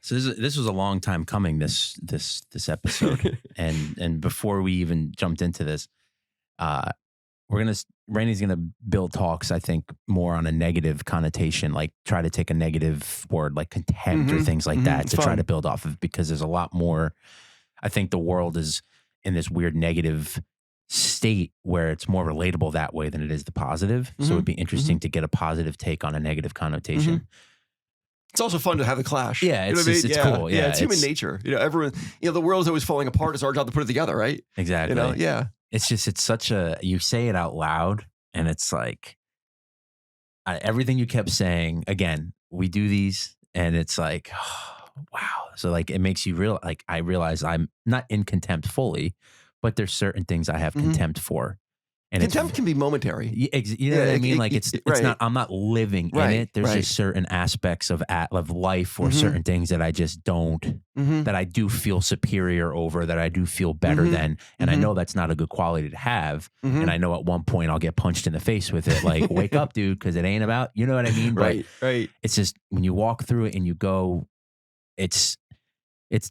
So this was a long time coming. This episode, and before we even jumped into this, Randy's gonna build talks. I think more on a negative connotation, like try to take a negative word like contempt or things like that to try to build off of, because there's a lot more. I think the world is in this weird negative state where it's more relatable that way than it is the positive. So it'd be interesting to get a positive take on a negative connotation. It's also fun to have a clash. Yeah, it's cool. Yeah, it's human nature. Everyone, the world is always falling apart. It's our job to put it together, right? Exactly. Yeah. It's such a, you say it out loud and it's like everything you kept saying, again, we do these and it's like, oh, wow. So like, it makes you I realize I'm not in contempt fully, but there's certain things I have contempt for. And contempt can be momentary. You know what I mean? Like it's not, I'm not living in it. There's just certain aspects of life or certain things that I just don't, that I do feel superior over, that I do feel better than. And I know that's not a good quality to have. And I know at one point I'll get punched in the face with it. Like, wake up, dude, because it ain't about, you know what I mean? But right. It's just when you walk through it and you go, it's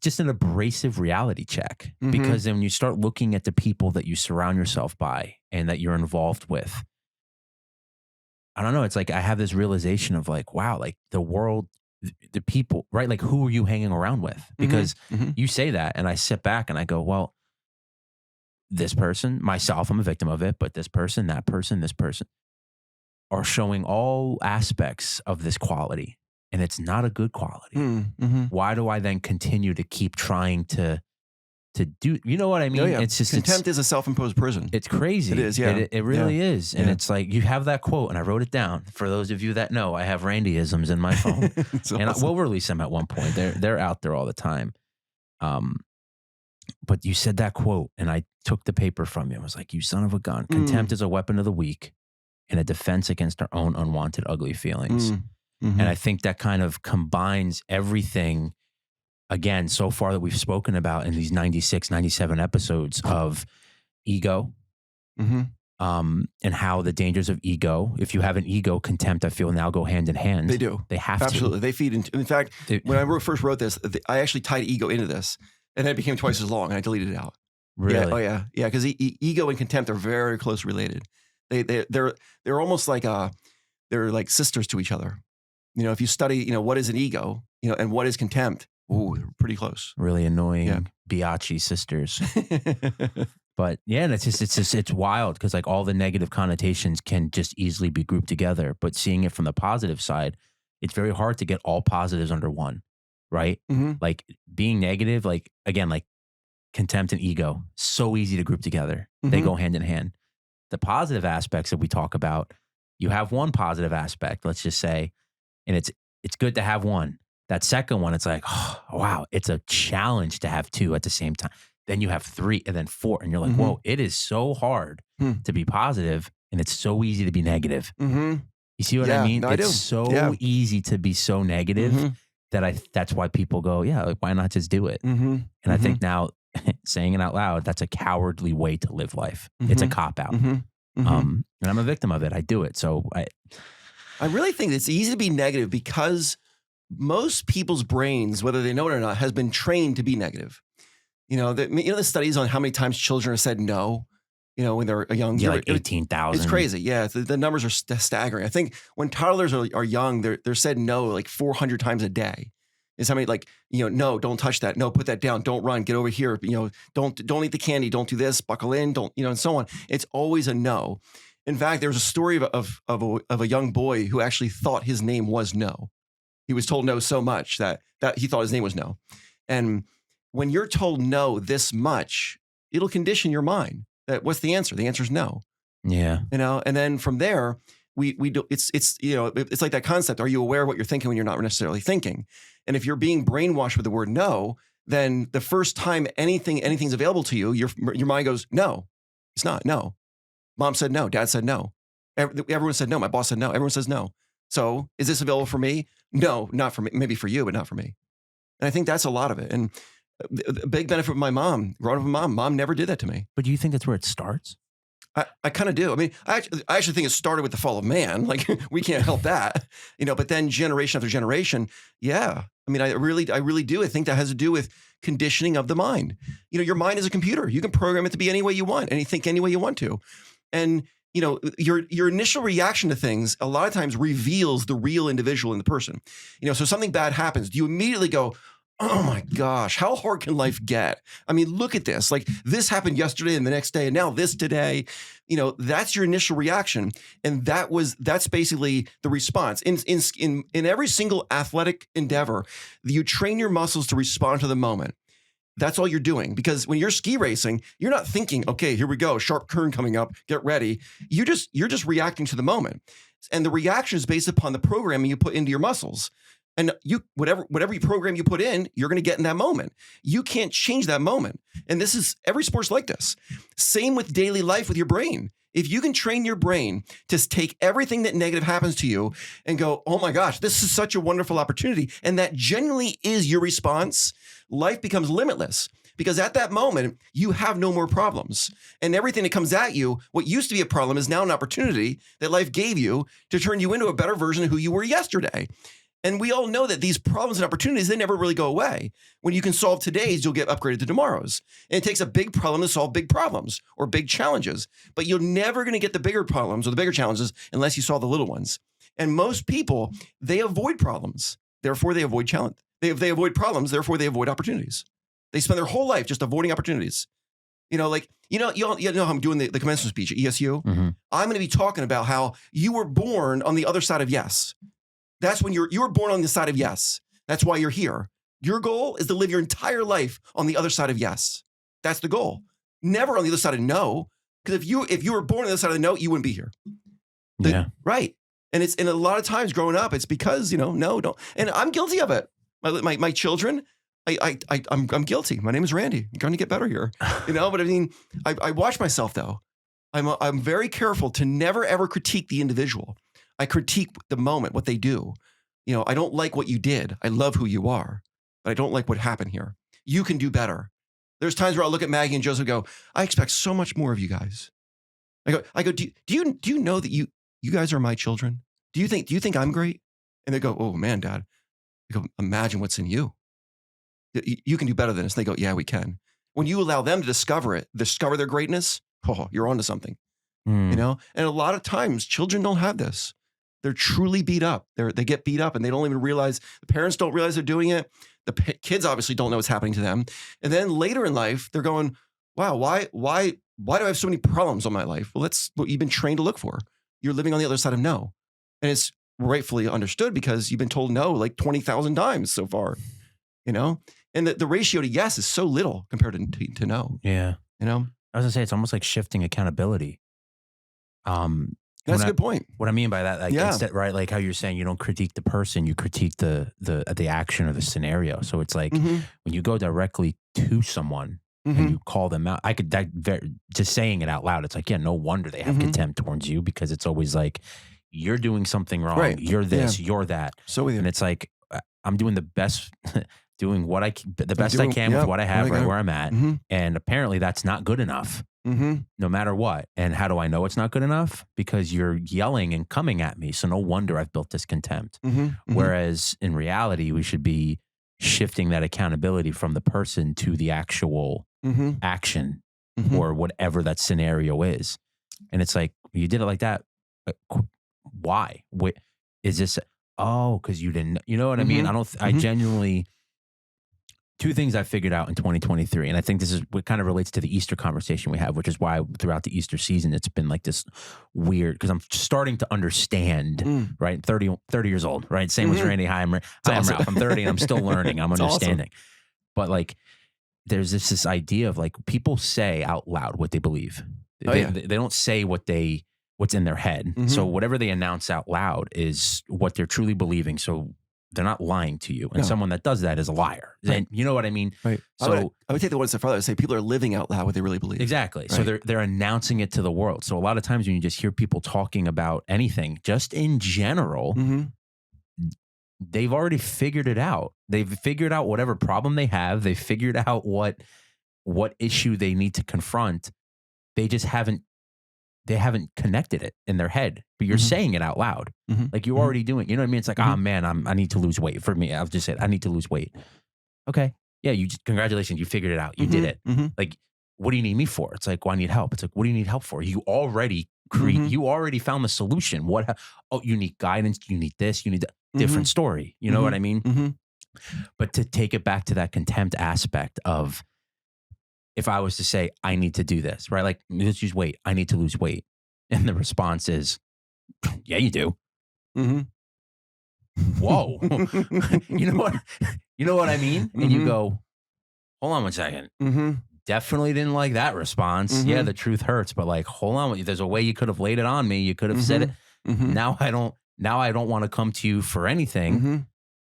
just an abrasive reality check, because then when you start looking at the people that you surround yourself by and that you're involved with, I don't know. It's like I have this realization of like, wow, like the world, the people, right? Like, who are you hanging around with? Because you say that and I sit back and I go, well, this person, myself, I'm a victim of it, but this person, that person, this person are showing all aspects of this quality. And it's not a good quality. Why do I then continue to keep trying to do, you know what I mean? It's just, contempt is a self-imposed prison. It's crazy. It is, yeah. It really is. And it's like, you have that quote and I wrote it down. For those of you that know, I have Randyisms in my phone. And we'll release them at one point. They're out there all the time. But you said that quote and I took the paper from you. I was like, you son of a gun. Contempt is a weapon of the weak and a defense against our own unwanted, ugly feelings. And I think that kind of combines everything, again, so far that we've spoken about in these 96, 97 episodes of ego, and how the dangers of ego, if you have an ego, contempt, I feel, now go hand in hand. They do. They have Absolutely. to. They feed into, in fact, when I first wrote this, I actually tied ego into this and then it became twice as long and I deleted it out. Really? Yeah. Oh yeah. Yeah. Because ego and contempt are very close related. They're almost like, they're like sisters to each other. If you study, what is an ego, and what is contempt, they're pretty close. Really annoying biatchy sisters. But yeah, and it's wild because like all the negative connotations can just easily be grouped together. But seeing it from the positive side, it's very hard to get all positives under one, right? Like being negative, like again, like contempt and ego, so easy to group together. They go hand in hand. The positive aspects that we talk about, you have one positive aspect, let's just say, and it's good to have one. That second one, it's like, oh, wow, it's a challenge to have two at the same time. Then you have three and then four. And you're like, whoa, it is so hard to be positive and it's so easy to be negative. You see what I mean? No, it's so easy to be so negative that that's why people go, yeah, like, why not just do it? And I think now saying it out loud, that's a cowardly way to live life. It's a cop-out. And I'm a victim of it. I do it. So I really think it's easy to be negative because most people's brains, whether they know it or not, has been trained to be negative. The studies on how many times children have said no, when they're young. Yeah, like 18,000. It's crazy. Yeah, the numbers are staggering. I think when toddlers are young, they're said no like 400 times a day. Is how many no, don't touch that. No, put that down. Don't run. Get over here. Don't eat the candy. Don't do this. Buckle in. Don't and so on. It's always a no. In fact, there was a story of a young boy who actually thought his name was No. He was told no so much that he thought his name was No. And when you're told no this much, it'll condition your mind. That what's the answer? The answer is no. Yeah. And then from there, we do. It's like that concept. Are you aware of what you're thinking when you're not necessarily thinking? And if you're being brainwashed with the word no, then the first time anything's available to you, your mind goes, no, it's not. No. Mom said no. Dad said no. Everyone said no. My boss said no. Everyone says no. So is this available for me? No, not for me. Maybe for you, but not for me. And I think that's a lot of it. And a big benefit of my mom, growing up with mom never did that to me. But do you think that's where it starts? I kind of do. I mean, I actually think it started with the fall of man. Like we can't help that, but then generation after generation. Yeah. I mean, I really do. I think that has to do with conditioning of the mind. Your mind is a computer. You can program it to be any way you want and you think any way you want to. And, your initial reaction to things a lot of times reveals the real individual in the person. So something bad happens. Do you immediately go, oh my gosh, how hard can life get? I mean, look at this. Like this happened yesterday and the next day and now this today. That's your initial reaction. And that's basically the response. In every single athletic endeavor, you train your muscles to respond to the moment. That's all you're doing. Because when you're ski racing, you're not thinking, okay, here we go, sharp turn coming up, get ready. You're just reacting to the moment. And the reaction is based upon the programming you put into your muscles. And whatever program you put in, you're going to get in that moment. You can't change that moment. And every sport's like this. Same with daily life with your brain. If you can train your brain to take everything that negative happens to you and go, oh my gosh, this is such a wonderful opportunity. And that genuinely is your response, life becomes limitless. Because at that moment, you have no more problems. And everything that comes at you, what used to be a problem is now an opportunity that life gave you to turn you into a better version of who you were yesterday. And we all know that these problems and opportunities, they never really go away. When you can solve today's, you'll get upgraded to tomorrow's. And it takes a big problem to solve big problems or big challenges. But you're never going to get the bigger problems or the bigger challenges unless you solve the little ones. And most people, they avoid problems. Therefore, they avoid challenge. They avoid problems. Therefore, they avoid opportunities. They spend their whole life just avoiding opportunities. You know how I'm doing the commencement speech at ESU? Mm-hmm. I'm going to be talking about how you were born on the other side of yes. That's when you were born on the side of yes. That's why you're here. Your goal is to live your entire life on the other side of yes. That's the goal. Never on the other side of no. Because if you were born on the other side of no, you wouldn't be here. Yeah. Right. And a lot of times growing up, it's because, no, don't. And I'm guilty of it. My children, I'm guilty. My name is Randy. I'm trying to get better here. But I mean, I watch myself though. I'm very careful to never ever critique the individual. I critique the moment, what they do. I don't like what you did. I love who you are, but I don't like what happened here. You can do better. There's times where I'll look at Maggie and Joseph and go, I expect so much more of you guys. I go, do you know that you guys are my children? Do you think I'm great? And they go, oh man, Dad. I go, imagine what's in you. You can do better than us. And they go, yeah, we can. When you allow them to discover their greatness, you're onto something. And a lot of times children don't have this. They're truly beat up. They get beat up and they don't even realize, the parents don't realize they're doing it. The kids obviously don't know what's happening to them. And then later in life, they're going, wow, why do I have so many problems on my life? Well, that's what you've been trained to look for. You're living on the other side of no. And it's rightfully understood because you've been told no like 20,000 times so far, and the ratio to yes is so little compared to no. Yeah. I was gonna say, it's almost like shifting accountability. That's a good point. What I mean by that, instead, right? Like how you're saying, you don't critique the person, you critique the action or the scenario. So it's like when you go directly to someone and you call them out, just saying it out loud, it's like, yeah, no wonder they have contempt towards you, because it's always like, you're doing something wrong. Right. You're this, you're that. So with you. And it's like, I'm doing the best, doing what the best I can with what I have right where I'm at. Mm-hmm. And apparently that's not good enough. No matter what. And how do I know it's not good enough? Because you're yelling and coming at me. So no wonder I've built this contempt. Whereas in reality, we should be shifting that accountability from the person to the actual action or whatever that scenario is. And it's like, you did it like that. Why? Is this, because you didn't, you know what I mean? I genuinely, two things I figured out in 2023, and I think this is what kind of relates to the Easter conversation we have, which is why throughout the Easter season, it's been like this weird, because I'm starting to understand, right? 30 years old, right? Same as Randy. Hi, I'm Ralph. I'm 30 and I'm still learning. I'm understanding. Awesome. But like, there's this idea of like, people say out loud what they believe. They don't say what's in their head. So whatever they announce out loud is what they're truly believing. So they're not lying to you. And someone that does that is a liar. Right. And you know what I mean? Right. So I would take the one step further and say people are living out loud what they really believe. Exactly. Right. So they're announcing it to the world. So a lot of times when you just hear people talking about anything, just in general, they've already figured it out. They've figured out whatever problem they have. They've figured out what issue they need to confront. They just haven't they haven't connected it in their head, but you're saying it out loud. Like you're already doing, you know what I mean? It's like, oh man, I need to lose weight. For me, I've just said, I need to lose weight. Okay. Yeah. Congratulations. You figured it out. You did it. Like, what do you need me for? It's like, well, I need help. It's like, what do you need help for? You already you already found the solution. Oh, you need guidance. You need this, you need that. Different story. You know what I mean? But to take it back to that contempt aspect of, if I was to say, I need to do this, right? Like, let's use weight. I need to lose weight. And the response is, yeah, you do. Whoa. You know what I mean? And you go, hold on one second. Definitely didn't like that response. Yeah, the truth hurts, but like, hold on. There's a way you could have laid it on me. You could have said it. Now I don't want to come to you for anything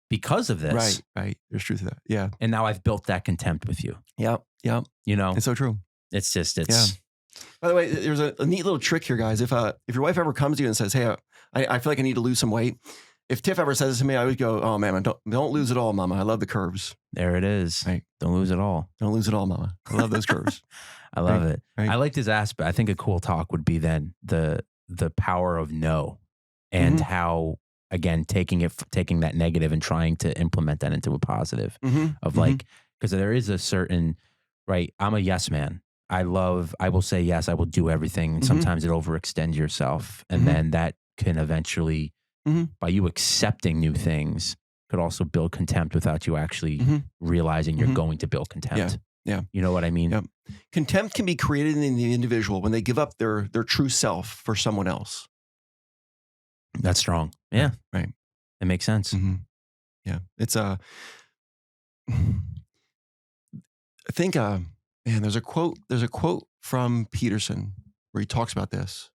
because of this. Right. There's truth to that. Yeah. And now I've built that contempt with you. Yep. You know, it's so true. It's just, yeah. By the way, there's a neat little trick here, guys. If your wife ever comes to you and says, hey, I feel like I need to lose some weight. If Tiff ever says it to me, I always go, oh man, don't lose it all, mama. I love the curves. There it is. Right. Don't lose it all. Don't lose it all, mama. I love those curves. I love it. Right. I like this aspect. I think a cool talk would be then the power of no, and how, again, taking that negative and trying to implement that into a positive of like, because there is a certain, right. I'm a yes man. I will say yes. I will do everything. And sometimes it overextends yourself. And then that can eventually, by you accepting new things, could also build contempt without you actually realizing you're going to build contempt. Yeah. You know what I mean? Yep. Contempt can be created in the individual when they give up their true self for someone else. That's strong. Yeah. Right. It makes sense. Yeah. It's I think man, there's a quote from Peterson where he talks about this.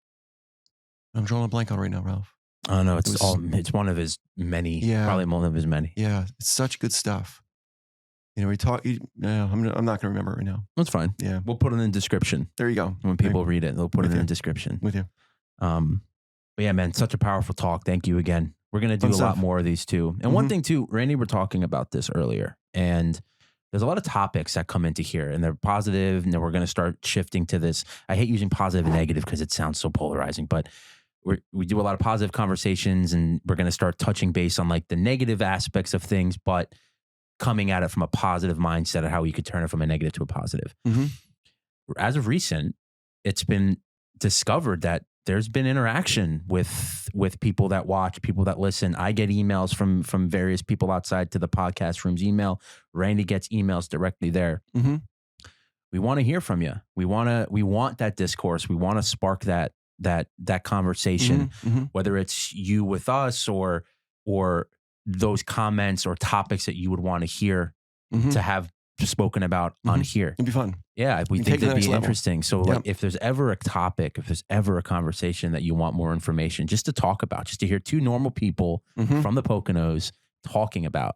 I'm drawing a blank on it right now, Ralph. Oh no, it's one of his many, probably one of his many. Yeah. It's such good stuff. You know, I'm not going to remember it right now. That's fine. Yeah. We'll put it in the description. There you go. When people read it, they'll put it in the description. With you. But yeah, man, such a powerful talk. Thank you again. We're going to do a lot more of these too. And one thing too, Randy, we're talking about this earlier, and there's a lot of topics that come into here, and they're positive, and then we're going to start shifting to this. I hate using positive and negative because it sounds so polarizing, but we do a lot of positive conversations, and we're going to start touching base on like the negative aspects of things, but coming at it from a positive mindset of how you could turn it from a negative to a positive. As of recent, it's been discovered that there's been interaction with people that watch, people that listen. I get emails from various people outside to the podcast room's email. Randy gets emails directly there. We want to hear from you. We want that discourse. We want to spark that conversation, whether it's you with us or those comments or topics that you would want to hear to have spoken about on here. It'd be fun. Yeah, we think it'd be interesting. So like, if there's ever a topic, if there's ever a conversation that you want more information just to talk about, just to hear two normal people from the Poconos talking about,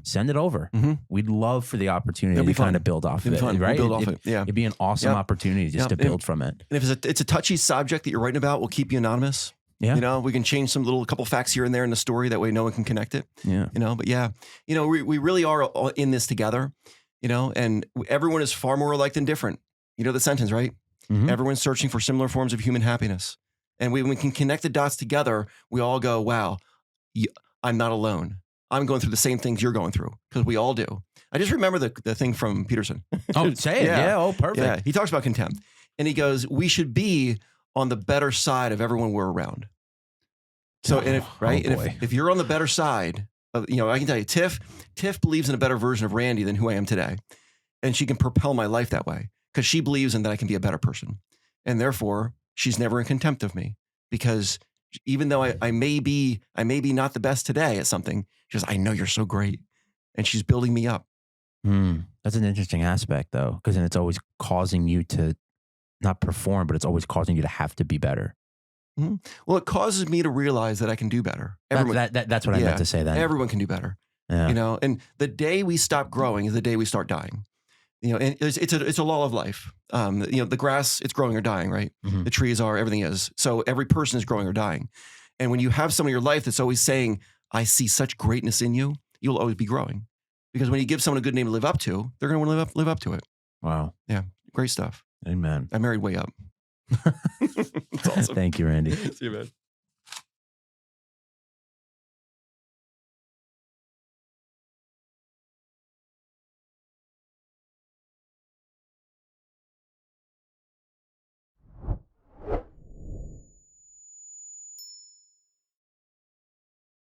send it over. We'd love for the opportunity to kind of build off of it. Right? We'll build off it. Yeah. It'd be an awesome opportunity just to build from it. And if it's a touchy subject that you're writing about, we'll keep you anonymous. Yeah. You know, we can change some couple facts here and there in the story. That way no one can connect it. Yeah. You know, but yeah, you know, we really are all in this together, you know, and everyone is far more alike than different. You know the sentence, right? Everyone's searching for similar forms of human happiness. And when we can connect the dots together, we all go, wow, I'm not alone. I'm going through the same things you're going through, because we all do. I just remember the thing from Peterson. Oh, say it. Yeah. Oh, perfect. Yeah. He talks about contempt, and he goes, we should be on the better side of everyone we're around. So, and if you're on the better side of, you know, I can tell you, Tiff believes in a better version of Randy than who I am today. And she can propel my life that way because she believes in that I can be a better person. And therefore she's never in contempt of me, because even though I may be not the best today at something, she goes, I know you're so great. And she's building me up. That's an interesting aspect though, because then it's always causing you to not perform, but it's always causing you to have to be better. Well, it causes me to realize that I can do better. That's what I meant to say then. Everyone can do better. Yeah. You know, and the day we stop growing is the day we start dying. You know, and it's a law of life. You know, the grass, it's growing or dying, right? The trees are, everything is. So every person is growing or dying. And when you have someone in your life that's always saying, I see such greatness in you, you'll always be growing. Because when you give someone a good name to live up to, they're going to want to live up to it. Wow. Yeah. Great stuff. Amen. I married way up. It's awesome. Thank you, Randy. See you, man.